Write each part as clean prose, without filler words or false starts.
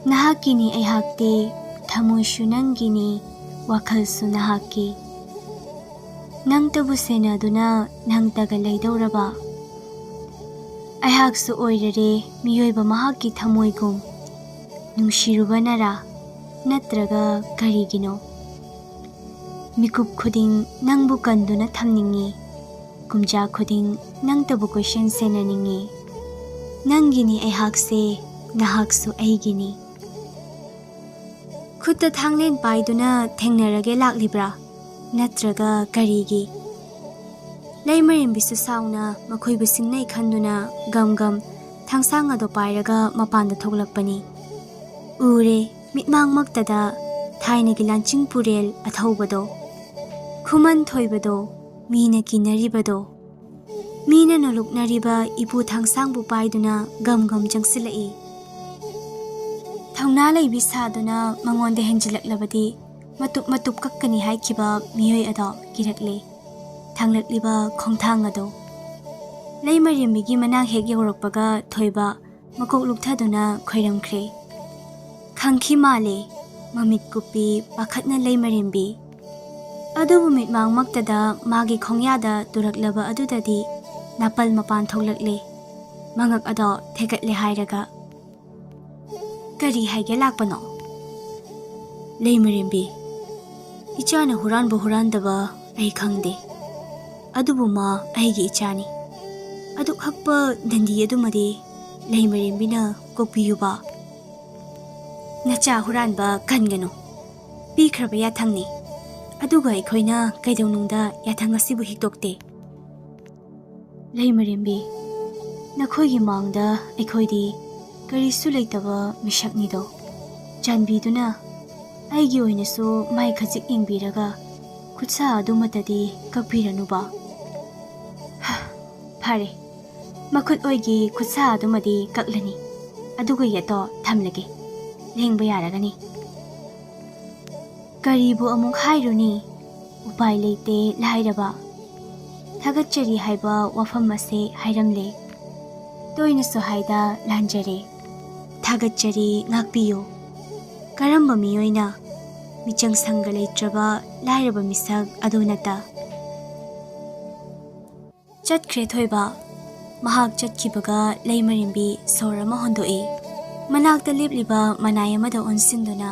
Nahakini aihakti, thamoisu nangini, wakhalsu nahaki. Nang tabu senaduna nang tagalaydauraba. Aihaksu oirare miyoiba mahaki thamoigum. Nungsiruba nara, natraga karigino. Mikup khuding nangbu kanduna thamningi. Kumja khuding nang tabu question senaningi. Nangini aihakse, nahaksu aigini. Khutta thanglen paiduna thengnarage laklibra, natraga karigi. Leimarim bisu sauna makhoibu singnai khanduna gam thangsang ado pairaga mapanda thoglakpani. Ure mitmang maktada thainagi lanching purel athaubado. Khuman thoibado, mina kinaribado. Mina noluknariba ipu thangsang bu paiduna gam jangsilai. Thauna laibi saduna mangonde henjilaklabadi matup kakkani haikiba miyoi ado kirakle. Thanglakliba khongthang ado. Leimarimigi manang hek yawrakpaga thoiba makok lukthaduna khoiramkhre. Khangki male mamit kupi pakhatna leimarimbi. Adubu mitmang maktada magi khongyada turaklaba adudadi napal mapan thoglakle. Mangak ado thekatle hairaga. Kari haige lakpano. Leimarimbi. Ichana huranbu hurandaba ai khangde. Adubu ma aigi ichani. Aduk hakpa dandi adumadi Leimarimbina kokpiyuba. Nacha huranba kangano. Pikraba yathangni. Aduga aikoina kaidaunungda yathang asibu hikdokte. Leimarimbi. Nakhoigi mangda aikoidi karisu leitaba mishaknido. Janbiduna aigi oinasu mai khajik ingbiraga khutsa adumatadi kakpiranuba. Pare. Makut oigi khutsa adumadi kaklani. Aduga yato thamlage. Lengba yaragani. Karibu amuk hairuni. Upai leite lahairaba. Thagatchari haiba wafam ase hairamle. Toinasu haida lanjare. Thagatchari ngakpiyo. Karamba miyoina. Michang sangga leitraba lairaba misag adunata. Chatkre thoiba. Mahak chatkibaga Leimarimbi sorama hondoi. Manakta libliba manayamada onsinduna.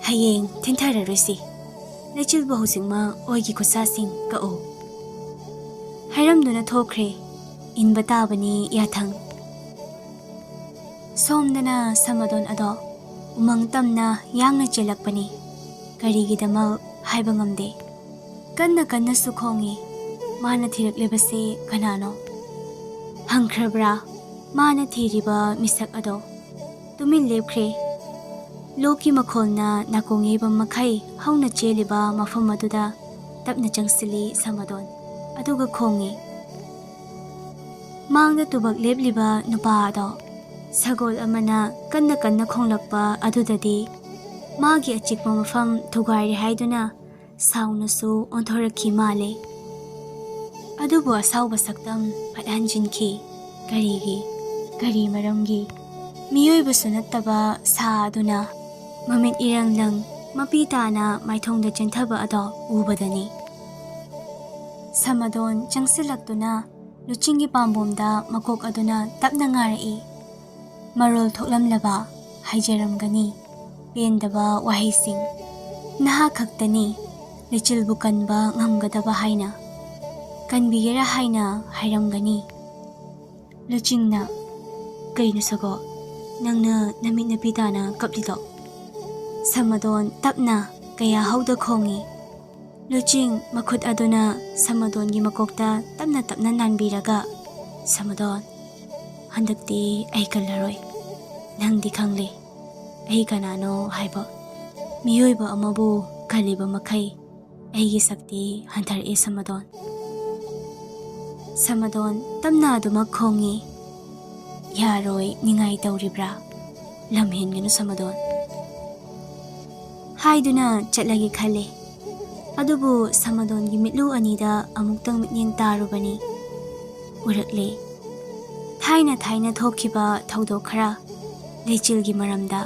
Hayeng tintararusi. Leichil bahusingma oigi kusasing kao. Hairamduna thokre. Inbatabani yathang. Somdana samadon ado. Umang tamna yangna chelakpani. Karigidamal haibangamde. Kanna sukhongi. Mana thiraklebase kanano. Hangkrabra, mana thiriba misak ado. Tumin lepkre. Loki makolna nakongeba makai hauna cheliba mafam aduda tapna changsili samadon. Aduga khongi. Mangda tubak lebliba nupa ado. Sagol amana kanna khonglakpa adudadi. Magi achikma mafam thugairi haiduna saunasu onthorakhi male. Adubu asauba saktam pathanjinki kari maramgi miyoiba sunattaba sa aduna mamit iranglang mapitana maithongda chenthaba ado ubadani. Samadon changsilaktuna luchingi pambomda makok aduna tapna ngarai. Marol thoklamlaba haijaramgani pendaba wahising naha khaktani Leichil bukanba ngamgadaba haina. Kanbigera haina hairamgani. Luchingna kaina sago nangna namit na pitana kaplido. Samadon tapna kaya hauda khongi. Luching makut aduna samadon gi makokta tapna nanbiraga. Samadon handakti ay kalaroi. Nangdi khangle ay kanano haiba. Miyoiba amabu kaliba makai. Ay sakti hantar e samadon. Samadon tamna aduma khongi. Yaroi ningai tauribra. Lamhin gano samadon. Haiduna chatlagi khale. Adubu samadon gi mitlu anida amuktang mitnyeng tarubani. Urakle. Thaina thokiba thaudo khara Leichil gi maramda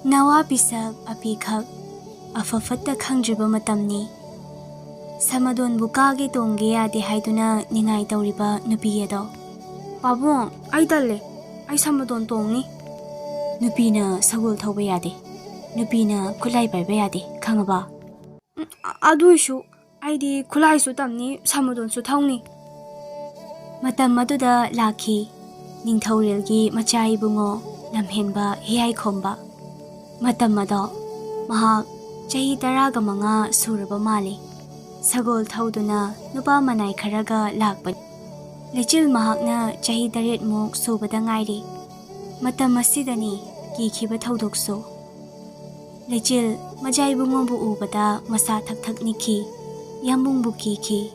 Nawa pisak apikak afafatta khangjriba matamni. Samadon bukage tongge yade haiduna ningai tauriba nupi ado. Pabong, ai talle. Ai samadon tongi. Nupina sagol thauba yade. Nupina khulai paiba yade khangaba. Aduishu aidi khulai su tamni samadon su thauni. Matam maduda lakhi ningthaurelgi machai bungo lamhenba hiyai khomba. Matam mado mahak chahi 15 suraba mali. Sagol thauduna nupa manai kharaga lakpa. Leichil mahakna chahi 8 mok subada ngairi. Matam masidani kikhiba thaudokso. Leichil majai bungo bu ubada masa thak thak nikhi. Yamung bu kikhi.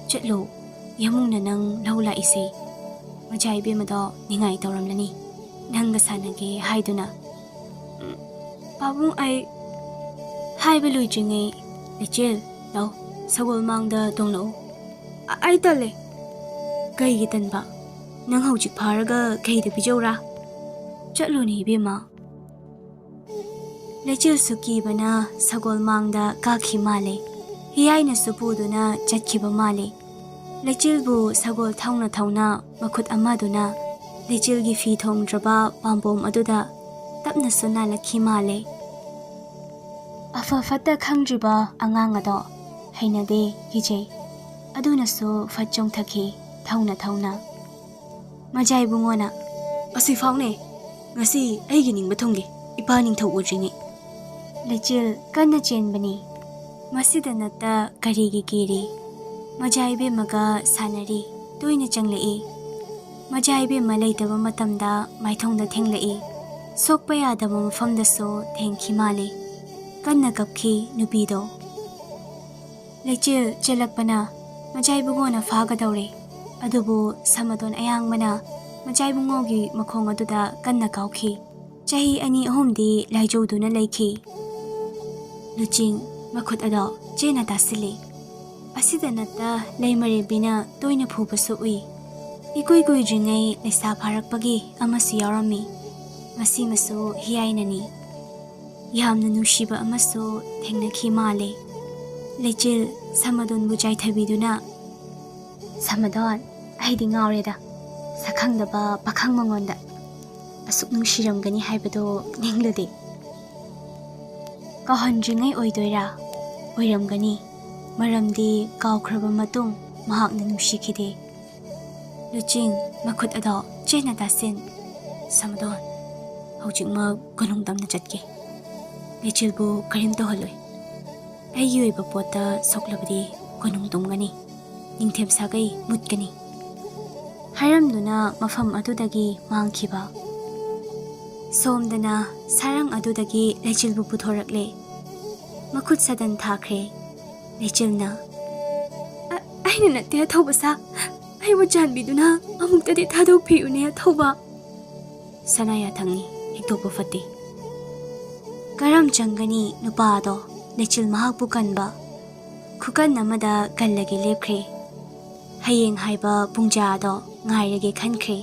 Chatlo yamung na nang laula ise. Majai bimado ningai tauramlani. Nanga sanage haiduna. Pabung ai haiba luijinge. Leichil, lau, sagol mangda donglo. Ai tale. Kai gitan ba. Nang haujik pharaga kai da bijora. Chatlo ni bima. Leichil suki bana sagol mangda kakhi male. Hiyai na supuduna chatkiba male. Leichil bu sagol thauna thauna makut amaduna. Leichil gi fi thong draba pambom aduda. Tapna suna lakhi male. Afafata khangjiba angang ado hainade hijay aduna so fatchong thakhi thauna thauna majai bungona asi faune ngasi aigi ningba thongge ipa ning thau ujringi Leichil kanna chenbani masida natta karigi kiri majai be maga sanari toina changlei majai be malai taba matamda maithongda thenglei sokpa yadaba mafamda so thengki male kanna kapki nupido. Leichil chelakpana majai bungona faga daure. Adubu samadon ayang mana majai bungogi makhong aduda kanna kauki. Chahi ani ahumdi laijoduna leiki. Luching makut ado chena tasili. Asida natta leimare bina toina phubasu ui. Ikui kui jingay lesa pharakpagi amasi yarami. Masi masu hiyainani. Yamna nushiba amaso thengnakhi male. Leichil samadon bujai thabiduna. Samadon aidi ngaureda. Sakhangdaba pakhang mangonda. Asuk nushiramgani haibado ninglade. Kahanjingai oidoira. Oiramgani. Maramdi kaukhraba matung mahakna nushikide. Luching makut ado chena tasin. Samadon haujikma ganungdamna chatke. Leichil bu karim to haloi. Ayu iba pota soklabadi konung tumgani. Ningthem sagai mutgani. Haramduna mafam adudagi mangkiba. Somdana sarang adudagi Leichil bu puthorakle. Makut sadan thakre. Leichil na. Aina natte thobasa. Ai mo janbiduna amukta de thadok phiune thoba. Sanaya thangi hiktopa fati. Karam changani nupado Leichil mahak bukan ba. Kukan namada kallagi lepkre. Hayeng haiba pungja ado ngairage khankre.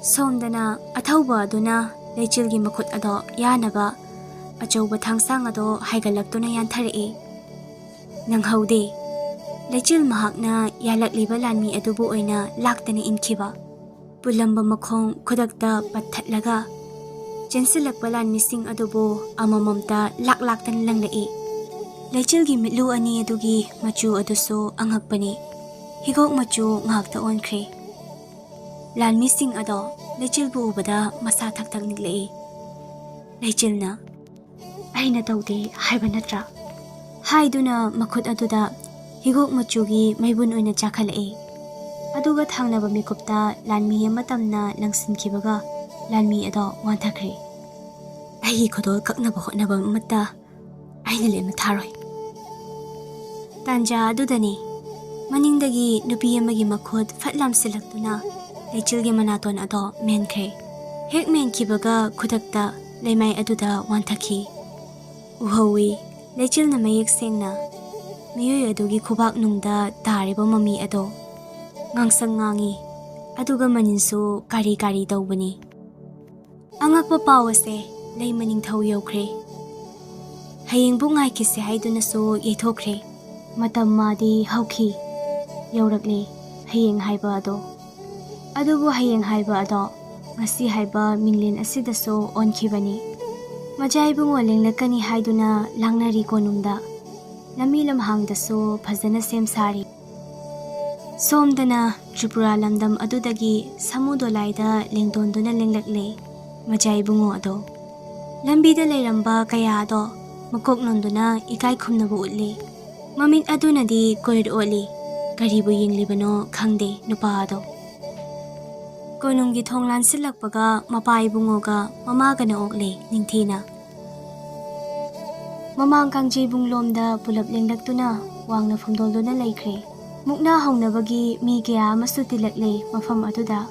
Somdana athauba aduna Leichil gi makut ado yanaba achauba thangsang ado haigalaktuna yanthare. Nanghaude Leichil mahakna yalakliba lanmi adubu oina laktana inkiba. Pulamba makhong khudakta pathatlaga. Jensilakpa lan mising adubo amamamta lak-laktan lang lai. Leichil gi mitlu ani adugi machu aduso anghakpani. Higok machu ngakta onkre. Lan mising ado Leichil bu ubada masa thak-thak niglai. Leichil na aina tawde haiba natra. Haiduna makut aduda higok machugi maibun oina chakhalai. Aduga thangnaba mikupta lanmi matamna langsinkibaga lanmi ado wanthakre. Ai khodol kaknaba hotnaba matta aina lema tharoi. Tanja adudani maningdagi nupi amagi makhod fatlam silaktuna Leichil gi manaton ado menkre. Hek menkibaga khudakta leimai aduda wanthaki. Uhawi Leichil na mayek sengna miyoy adugi khubak nungda tariba mami ado ngangsang ngangi aduga maninsu kari-kari tawbani. Angakpa paw ase lay maningthau yaukhre. Hayengbu ngaikise haidunasу yethokre. Matam madi hauki yaurakle hayeng haiba ado. Adubu hayeng haiba ado ngasi haiba minglen asidasu onkhibani. Majaibungo lenglakani haiduna langnari konungda. Lami lamhangdasu phajana semsari. Somdana Tripura lamdam adudagi samudolaida lengdonduna lenglakle majaibungo ado. Lambida leiramba kaya ado makok nonduna ikai khumnabu utli. Mamit adunadi koir oli. Karibu yenglibano khangde nupa ado. Konunggi thonglan silakpaga mapaibungoga mamagana okle ningthina. Mamang kangjibung lomda pulap lenglaktuna wangna phumdolduna laikre. Mukna haunabagi mi kaya amasu tilakle mafam aduda.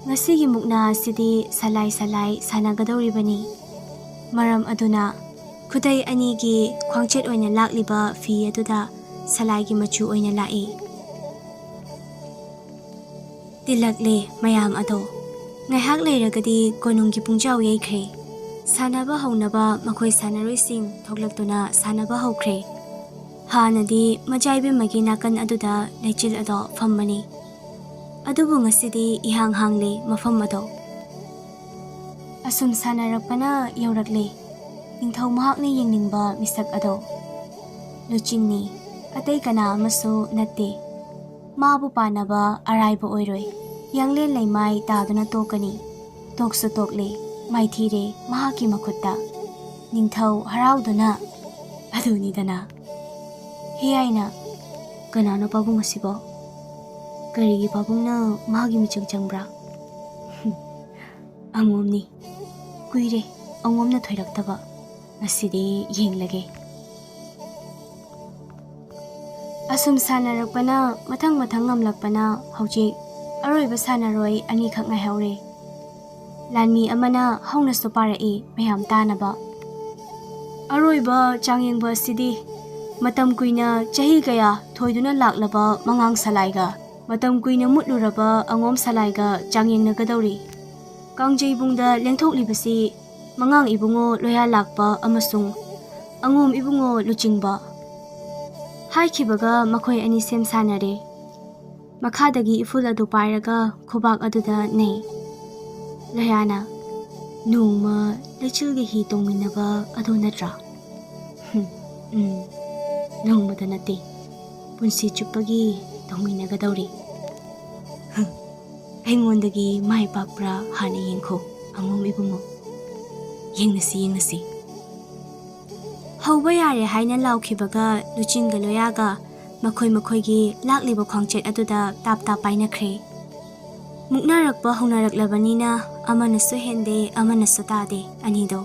Ngasigi mukna asidi salai sanagadawribani. Maram aduna Kudai anigi khwangchet oina lakliba fi aduda salaigi machu oina lai. Tilakle mayam ado. Ngaihak leiragadi konunggi pungjaw yaikre. Sanaba haunaba makhoi sanaroising thoklaktuna sanaba haukre. Hanadi majaibe magi nakan aduda Leichil ado fammani. Adubu ngasidi ihang hangle mafam ado. Asum sanarakpana yaurakle. Ningthau mahakni yengningba misak ado. Luchingni atay kana amaso natte. Mabu panaba araiba oiroi. Yanglen laymay taduna tokani. Tokso tokle maithire mahaki makutta. Ningthau harauduna adunidana. Hiyaina kanano pabung asibo. Karigi pabung na mahagi michang changbra. Angomni kuire angom na thoiraktaba. Asidi yenglage. Asum sanarakpana mathang ngamlakpana hojik aroiba sanaroi ani khak ngaihaure. Lanmi amana hauna soparai mayam tanaba. Aroiba changyengba sidi matam kuina chahi kaya thoiduna laklaba mangang salaiga matam kuina mutluraba angom salaiga changyengna gadawri. Kangjaibungda lengthoklibasi mangang ibungo loya lakpa amasung angom ibungo luchingba. Haikibaga makhoi ani sem sanare. Makhadagi iful adu pairaga khubak aduda nei. Layana numa Leichilgi hi tongminaba adu natra. Nongmada nate punsi chupagi tongminagadawri. Aingondagi mai pakpra hana yengkho angom ibungo. Yengnasi. Hauba yare haina laukhibaga luchingga loyaga makhoi lakliba khwangchet aduda tap painakre. Muknarakpa haunaraklabanina amanasu hende amanasu tade anido.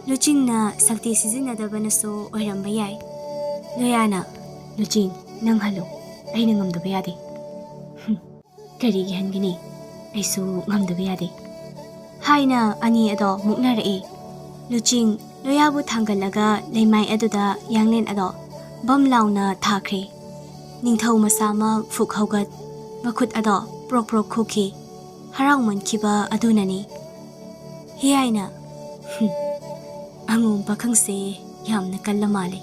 Luchingna sakti sizinadabanasu oiramba yai. Loyana luching nang halo aina ngamdaba yade. Karigi hangini aisu ngamdaba yade. Haina ani ado muknarai. Luching loyabu thangalaga leimai aduda yanglen ado bam launa thakre. Ningthau masama fuk haugat makhut ado prok khuki harau mankiba adunani. Hiyaina angum pakhangse yamna kallamale.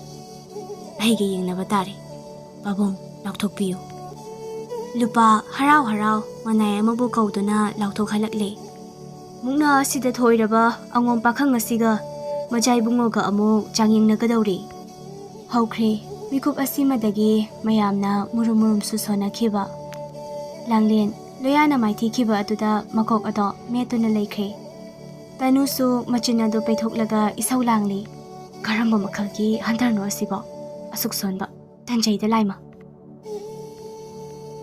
Aige yengnaba tare. Babong laukthokpiyo. Lupa harau manay amabu kauduna laukthok halakle. Mukna asida thoiraba angom pakhang asiga majaibungoga amuk changyengna gadawri. Haukre mikup asimadagi mayamna murum susona khiba. Langlen loyana maithi khiba aduda makok ado metuna laikre. Tanusu machinado paithoklaga isau langli. Karamba makhalgi handarno asiba asuk sonba tanjaida laima.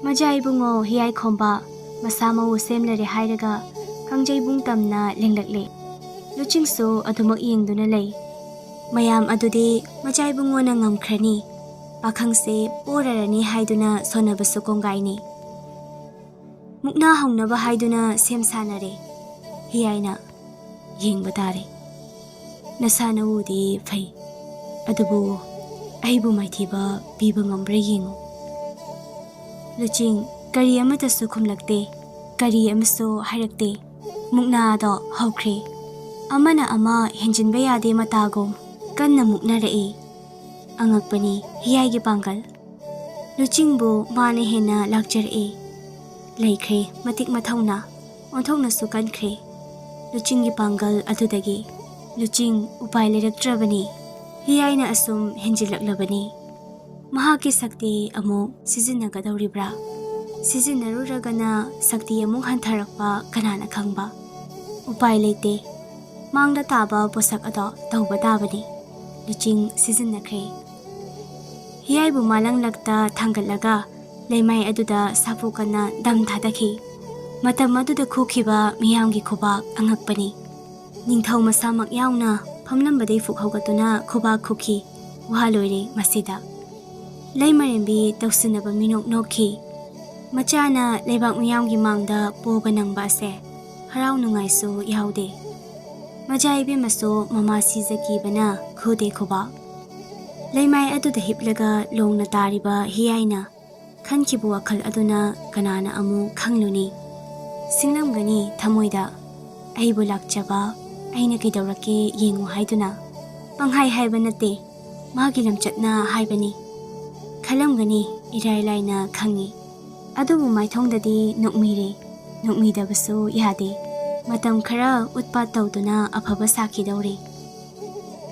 Majaibungo hiyai khomba masama semlare hairaga Kangjibung tamna lenglakle. Luchingso adumak yengduna lay. Mayam adudi majaibungo na ngamkrani. Pakhangse porarani haiduna sonabasu konggaini. Mukna haunaba haiduna semsanare. Hiyaina yengbatare. Nasana udi fay. Adubu aibu maithiba piba ngambra yengu. Luching kari amatasu khumlakte. Kari amaso hairakte. Mukna ado haukre Amana ama henjinba yade matagom kanna muknarei. Angakpani hiyai gi pangal. Luchingbu mane hena lakjarei. Laikre matik mathauna onthokna sukankre. Luching gi pangal adudagi luching upai leraktrabani. Hiyai na asum henjilaklabani. Mahaki sakti amuk sizinnagadawribra. Sizinnaruragana sakti amuk hantharakpa kanana khangba. Upai leite. Mangda taba posak ado tauba tabani. Luching sizinnakre. Hiyai bu malang lakta thangalaga leimai aduda sapukana dam thadaki. Matam aduda khukhiba miyamgi khubak angakpani. Ningthau masamak yauna phamlambadai fukhaugatuna khubak khukhi wahaloire masida. Leimarembi tausinaba minok nokhi. Machana leibak miyamgi mangda poba nangba ase harau nungaisu yaude. Majaibe maso mama sizaki bana khude khubak. Leimai aduda hiplaga longna tariba hiyaina khankibu wakhal aduna kanana amu khangluni. Singlamgani thamoida aibu lakchaba aina kidawrake yengu haiduna. Panghai haiba nate magi lamchatna haibani. Khalamgani irailaina khangi. Adubu maithongdadi nukmire nukmidabasu yade. Matam khara utpat tawduna afaba sakidawre.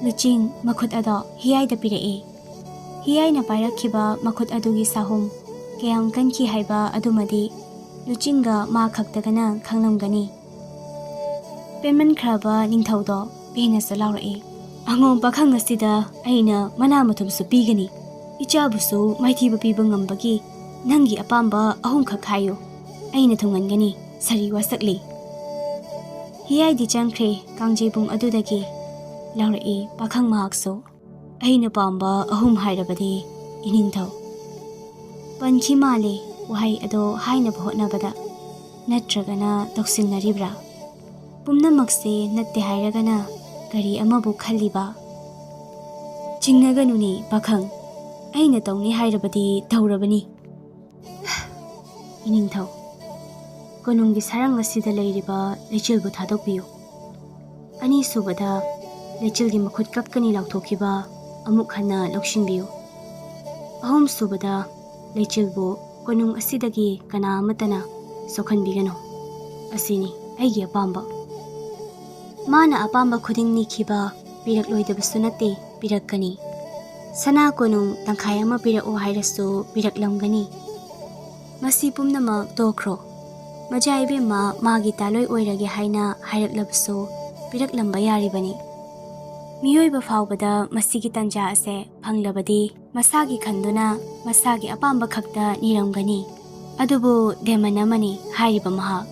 Luching makhut ado hiyai da piree. Hiyai na pairakhiba makhut adugi sahum kayam kanki haiba adumadi Luchinga ma khaktagana khanglamgani. Penman khraba ningthaudo pena salaurae. Angom pakhang asida aina mana mathum su pigani. Ichabusu maithiba piba ngambagi nangi apamba ahum khak hayo. Aina thungangani sari wasakli. Hiyai di changkre kangjebung adudagi laurae pakhang mahakso. Aina pamba ahum hairabadi iningthau. Panchi male wahai ado haina bhotnabada natragana toksilnaribra. Pumnamakse natte hairagana kari amabu khaliba. Chingnaganuni pakhang aina tawni hairabadi tawrabani. Iningthau konunggi sarang asida leiriba Leichilbu thadokpiyu. Ani subada Leichilgi makhut kakkani lauthokiba amuk hana loksinbiyu. Ahum subada Leichilbu konung asidagi kana amatana sokhanbigano. Asini aigi apamba. Mana apamba khuding nikhiba pirakloidabasu nate pirakkani. Sana konung tangkhai ama pirao hairasu piraklamgani. Masi pumnamak tokro. Majaibe ma magi taloi oirage haina hairaklabasu piraklamba yaribani. Miyoiba faubada masigi tanja ase phanglabadi masagi khanduna masagi apamba khakta niramgani. Adubu demanamani hairiba mahak.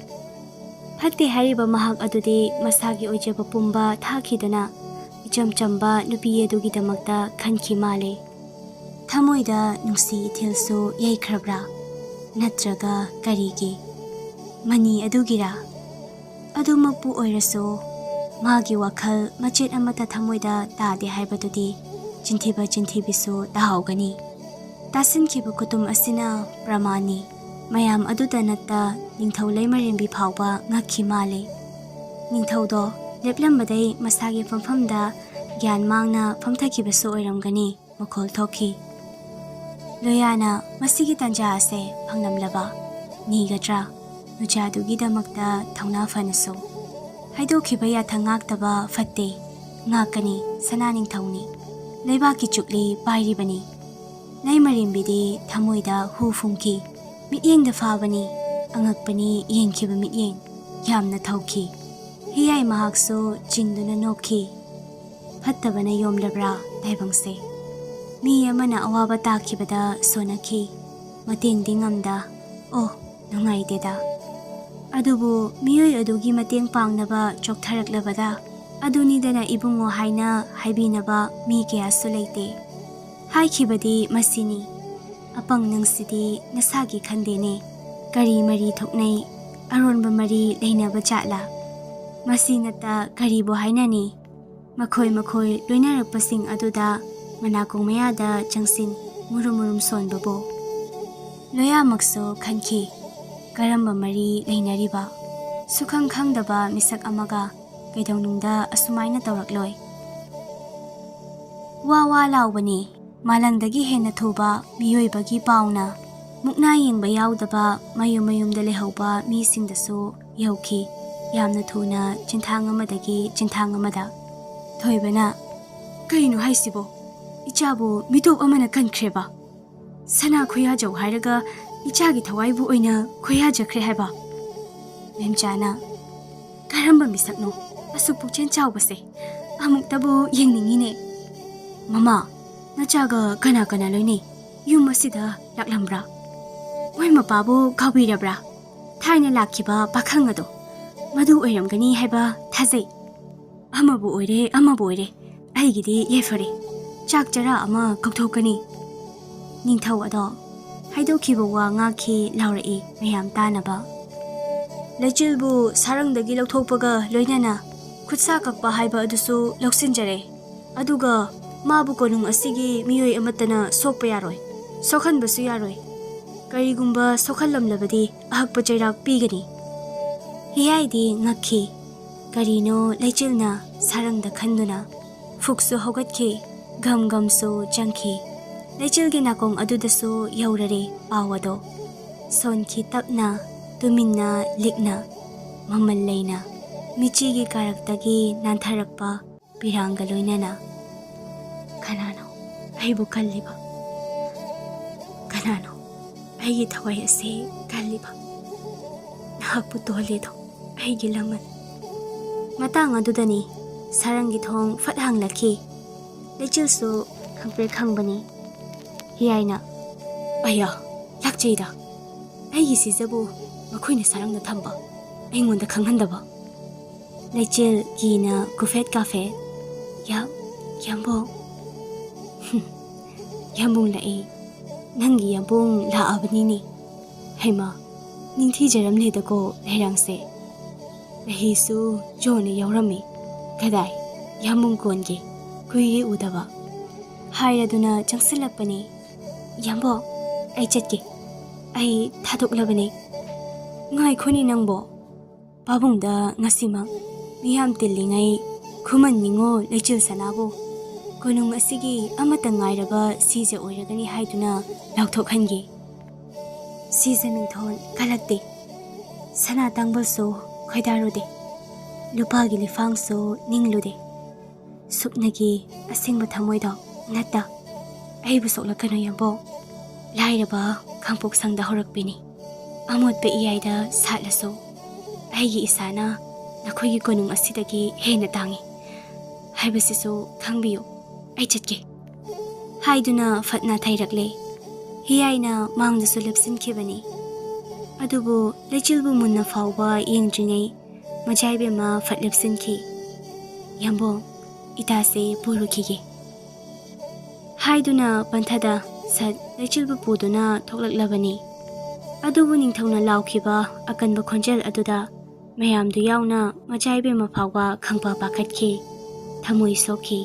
Phatti hairiba mahak adudi masagi oijaba pumba thakiduna ichamchamba nupi adugi damakta khanki male. Thamoida nungsi ithilsu yaikhrabra natraga karigi mani adugira. Adumakpu oirasu magi wakhal machet amata thamoida tade haibadudi chinthiba chinthibisu tahaugani. Tasinkiba kutum asina pramani. Mayam aduda natta ningthau leimarembi phauba ngakhi male. Ningthaudo leplambadai masagi famfamda gyan mangna famthakibasu oiramgani makhol thokhi. Loyana masigi tanja ase phanglamlaba nigadra nujadugi damakta thauna fanasu. Haidokhiba yathangak fatte ngakani sana ningthauni. Leibaki chukli pairibani. Leimarembidi thamoida hu fungki. Mityeng da fabani angakpani yengkhiba mityeng yamna thauki. Hiyai mahakso chingduna nokhi. Phattabana yomlabra taibangse. Mi amana awaba takhibada sonakhi. Matengdi ngamda. Oh, nungaideda. Adubu miyoi adugi mateng pangnaba choktaraklabada adunidana ibungo haina haibinaba mi kayasu leite. Haikhibadi masini. Apang nangsidi nasagi khandene. Kari mari thoknai aronba mari leinaba chatla. Masinata karibo hainani. Makhoi loinarakpasing aduda manakong mayada changsin murum sonbabo. Loyamakso khanki karamba mari leinariba. Sukhang khangdaba misak amaga ꯀꯩꯗꯧꯅꯨꯡꯗ ꯑꯁꯨꯃꯥꯏꯅ ꯇꯧꯔꯛꯂꯣꯏ꯫ ꯋꯥ ꯂꯥꯎꯕꯅꯤ ꯃꯥꯂꯪꯗꯒꯤ ꯍꯦꯟꯅ ꯊꯨꯕ ꯃꯤꯑꯣꯏꯕꯒꯤ ꯄꯥꯎꯅ ꯃꯨꯛꯅꯥ ꯌꯦꯡꯕ ꯌꯥꯎꯗꯕ ꯃꯌꯨꯝꯗ ꯂꯩꯍꯧꯕ ꯃꯤꯁꯤꯡꯗꯁꯨ ꯌꯧꯈꯤ ꯌꯥꯝꯅ ꯊꯨꯅ ꯆꯤꯟꯊꯥꯡ ꯑꯃꯗꯒꯤ ꯆꯤꯟꯊꯥꯡ ꯑꯃꯗ꯫ ꯊꯣꯏꯕꯅ ꯀꯩꯅꯣ ꯍꯥꯏꯁꯤꯕꯣ? 이차부 미톱 어머나 간크레바. 사나 고야죠 하르가 이차기 더와이부 오이나 고야죠 그래 해봐. 맴자나 가람바 미삭노 아숙북 젠차오버세 아묵다부 잉닝이네. 마마 나자가 가나 로이니 유머시다 락람브라. 오이마 바부 가비라브라. 타이나 라키바 바캉가도 마두 오이람가니 해봐 타세. 아마부 오이레 아이기디 예퍼리. ꯆꯥꯛ ꯆꯔꯥ ꯑꯃ ꯀꯧꯊꯣꯛꯀꯅꯤ꯫ ꯅꯤꯡꯊꯧ ꯑꯗꯣ ꯍꯥꯏꯗꯣꯛꯈꯤꯕ ꯋꯥ ꯉꯥꯛꯈꯤ ꯂꯥꯎꯔꯛꯏ ꯃꯌꯥꯝ ꯇꯥꯅꯕ꯫ ꯂꯩꯆꯤꯜꯕꯨ ꯁꯥꯔꯪꯗꯒꯤ ꯂꯧꯊꯣꯛꯄꯒ ꯂꯣꯏꯅꯅ ꯈꯨꯠꯁꯥ ꯀꯛꯄ ꯍꯥꯏꯕ ꯑꯗꯨꯁꯨ ꯂꯧꯁꯤꯟꯖꯔꯦ꯫ ꯑꯗꯨꯒ ꯃꯥꯕꯨ ꯀꯣꯅꯨꯡ ꯑꯁꯤꯒꯤ ꯃꯤꯑꯣꯏ ꯑꯃꯠꯇꯅ ꯁꯣꯛꯄ ꯌꯥꯔꯣꯏ, ꯁꯣꯛꯍꯟꯕꯁꯨ ꯌꯥꯔꯣꯏ꯫ ꯀꯔꯤꯒꯨꯝꯕ ꯁꯣꯛꯍꯜꯂꯝꯂꯕꯗꯤ ꯑꯍꯛꯄ ꯆꯩꯔꯥꯛ ꯄꯤꯒꯅꯤ꯫ ꯍꯤꯌꯥꯏꯗꯤ ꯉꯛꯈꯤ꯫ ꯀꯔꯤꯅꯣ ꯂꯩꯆꯤꯜꯅ ꯁꯥꯔꯪꯗ ꯈꯟꯗꯨꯅ ꯐꯨꯛꯁꯨ ꯍꯧꯒꯠꯈꯤ ꯒꯝꯁꯨ ꯆꯪꯈꯤ꯫ ꯂꯩꯆꯤꯜꯒꯤ ꯅꯥꯀꯣꯡ ꯑꯗꯨꯗꯁꯨ ꯌꯧꯔꯔꯦ ꯄꯥꯎ ꯑꯗꯣ꯫ ꯁꯣꯟꯈꯤ ꯇꯞꯅ ꯇꯨꯃꯤꯟꯅ ꯂꯤꯛꯅ ꯃꯃꯜ ꯂꯩꯅ ꯃꯤꯆꯤꯒꯤ ꯀꯥꯔꯛꯇꯒꯤ ꯅꯥꯟꯊꯔꯛꯄ ꯄꯤꯔꯥꯡꯒ ꯂꯣꯏꯅꯅ꯫ ꯀꯅꯥꯅꯣ ꯑꯩꯕꯨ ꯀꯜꯂꯤꯕ? ꯀꯅꯥꯅꯣ ꯑꯩꯒꯤ ꯊꯋꯥꯏ ꯑꯁꯤ ꯀꯜꯂꯤꯕ? ꯅꯍꯥꯛꯄꯨ ꯇꯣꯜꯂꯦꯗꯣ ꯑꯩꯒꯤ ꯂꯃꯟ꯫ ꯃꯇꯥꯡ ꯑꯗꯨꯗꯅꯤ ꯁꯥꯔꯪꯒꯤ ꯊꯣꯡ ꯐꯠ ꯍꯥꯡꯂꯛꯈꯤ꯫ ꯂꯩꯆꯤꯜꯁꯨ ꯈꯪꯄ꯭ꯔꯦꯛ ꯈꯪꯕꯅꯤ꯫ ꯍꯤꯌꯥꯏꯅ ꯑꯌꯥ ꯂꯥꯛꯆꯩꯗ ꯑꯩꯒꯤ ꯁꯤꯖꯕꯨ ꯃꯈꯣꯏꯅ ꯁꯥꯔꯪꯗ ꯊꯝꯕ ꯑꯩꯉꯣꯟꯗ ꯈꯪꯍꯟꯗꯕ꯫ ꯂꯩꯆꯤꯜ ꯀꯤꯅ ꯀꯨꯐꯦꯠ ꯀꯥꯐꯦꯠ ꯌꯥꯝꯕꯣꯡ ꯌꯥꯝꯕꯨꯡ ꯂꯥꯛꯏ ꯅꯪꯒꯤ ꯌꯥꯝꯕꯨꯡ ꯂꯥꯛꯑꯕꯅꯤꯅꯦ꯫ ꯍꯩꯃꯥ ꯅꯤꯡꯊꯤꯖꯔꯝꯂꯦꯗꯀꯣ ꯂꯩꯔꯥꯡꯁꯦ꯫ ꯂꯩꯍꯤꯁꯨ ꯖꯣꯅ ꯌꯥꯎꯔꯝꯃꯤ꯫ ꯀꯗꯥꯏ ꯌꯥꯝꯕꯨꯡ ꯀꯣꯟꯒꯦ ꯀꯨꯏꯔꯦ ꯎꯗꯕ ꯍꯥꯏꯔꯗꯨꯅ ꯆꯪꯁꯤꯜꯂꯛꯄꯅꯤ꯫ ꯌꯥꯝꯕꯣ ꯑꯩ ꯆꯠꯀꯦ, ꯑꯩ ꯊꯥꯗꯣꯛꯂꯕꯅꯤ꯫ ꯉꯥꯏꯈꯣꯅꯤ ꯅꯪꯕꯣ, ꯄꯥꯕꯨꯡꯗ ꯉꯁꯤꯃꯛ ꯃꯤꯌꯥꯝ ꯇꯤꯜꯂꯤꯉꯩ ꯈꯨꯃꯟꯅꯤꯡꯉꯣ ꯂꯩꯆꯤꯜ ꯁꯅꯥꯕꯨ ꯀꯣꯅꯨꯡ ꯑꯁꯤꯒꯤ ꯑꯃꯠꯇ ꯉꯥꯏꯔꯕ ꯁꯤꯖ ꯑꯣꯏꯔꯒꯅꯤ ꯍꯥꯏꯗꯨꯅ ꯂꯥꯎꯊꯣꯛꯍꯟꯒꯦ꯫ ꯁꯤꯖ ꯃꯤꯡꯊꯣꯟ ꯀꯜꯂꯛꯇꯦ, ꯁꯅꯥ ꯇꯥꯡꯕꯜꯁꯨ ꯈꯣꯏꯗꯥꯔꯨꯗꯦ, ꯂꯨꯄꯥꯒꯤ ꯂꯤꯐꯥꯡꯁꯨ ꯅꯤꯡꯂꯨꯗꯦ꯫ ꯁꯨꯞꯅꯒꯤ ꯑꯁꯦꯡꯕ ꯊꯃꯣꯏꯗꯣ ꯅꯠꯇ ꯑꯩꯕꯨ ꯁꯣꯛꯂꯛꯀꯅꯨ ꯌꯥꯝꯕꯣ꯫ ꯂꯥꯏꯔꯕ ꯈꯥꯡꯄꯣꯛꯁꯪꯗ ꯍꯧꯔꯛꯄꯤꯅꯤ꯫ ꯑꯃꯣꯠꯄ ꯏꯌꯥꯏꯗ ꯁꯥꯠꯂꯁꯨ ꯑꯩꯒꯤ ꯏꯁꯥꯅ ꯅꯈꯣꯏꯒꯤ ꯀꯣꯅꯨꯡ ꯑꯁꯤꯗꯒꯤ ꯍꯦꯟꯅ ꯇꯥꯡꯉꯤ ꯍꯥꯏꯕꯁꯤꯁꯨ ꯈꯪꯕꯤꯌꯨ꯫ ꯑꯩ ꯆꯠꯀꯦ ꯍꯥꯏꯗꯨꯅ ꯐꯠꯅ ꯊꯩꯔꯛꯂꯦ꯫ ꯍꯤꯌꯥꯏꯅ ꯃꯥꯡꯗꯁꯨ ꯂꯦꯞꯁꯤꯟꯈꯤꯕꯅꯤ꯫ ꯑꯗꯨꯕꯨ ꯂꯩꯆꯤꯜꯕꯨ ꯃꯨꯟꯅ ꯐꯥꯎꯕ ꯌꯦꯡꯗ꯭ꯔꯤꯉꯩ ꯃꯖꯥꯏꯕꯦꯝꯃ ꯐꯠ ꯂꯦꯞꯁꯤꯟꯈꯤ꯫ ꯌꯥꯝꯕꯣꯡ ꯏꯇꯥꯁꯦ ꯄꯨꯔꯨꯈꯤꯒꯦ ꯍꯥꯏꯗꯨꯅ ꯄꯟꯊꯗ ꯁꯠ ꯂꯩꯆꯤꯜꯕꯨ ꯄꯨꯗꯨꯅ ꯊꯣꯛꯂꯛꯂꯕꯅꯤ꯫ ꯑꯗꯨꯕꯨ ꯅꯤꯡꯊꯧꯅ ꯂꯥꯎꯈꯤꯕ ꯑꯀꯟꯕ ꯈꯣꯟꯖꯦꯜ ꯑꯗꯨꯗ ꯃꯌꯥꯝꯗꯨ ꯌꯥꯎꯅ ꯃꯖꯥꯏꯕꯦꯝꯃ ꯐꯥꯎꯕ ꯈꯪꯄꯥ ꯄꯥꯈꯠꯈꯤ, ꯊꯃꯣꯏ ꯁꯣꯛꯈꯤ꯫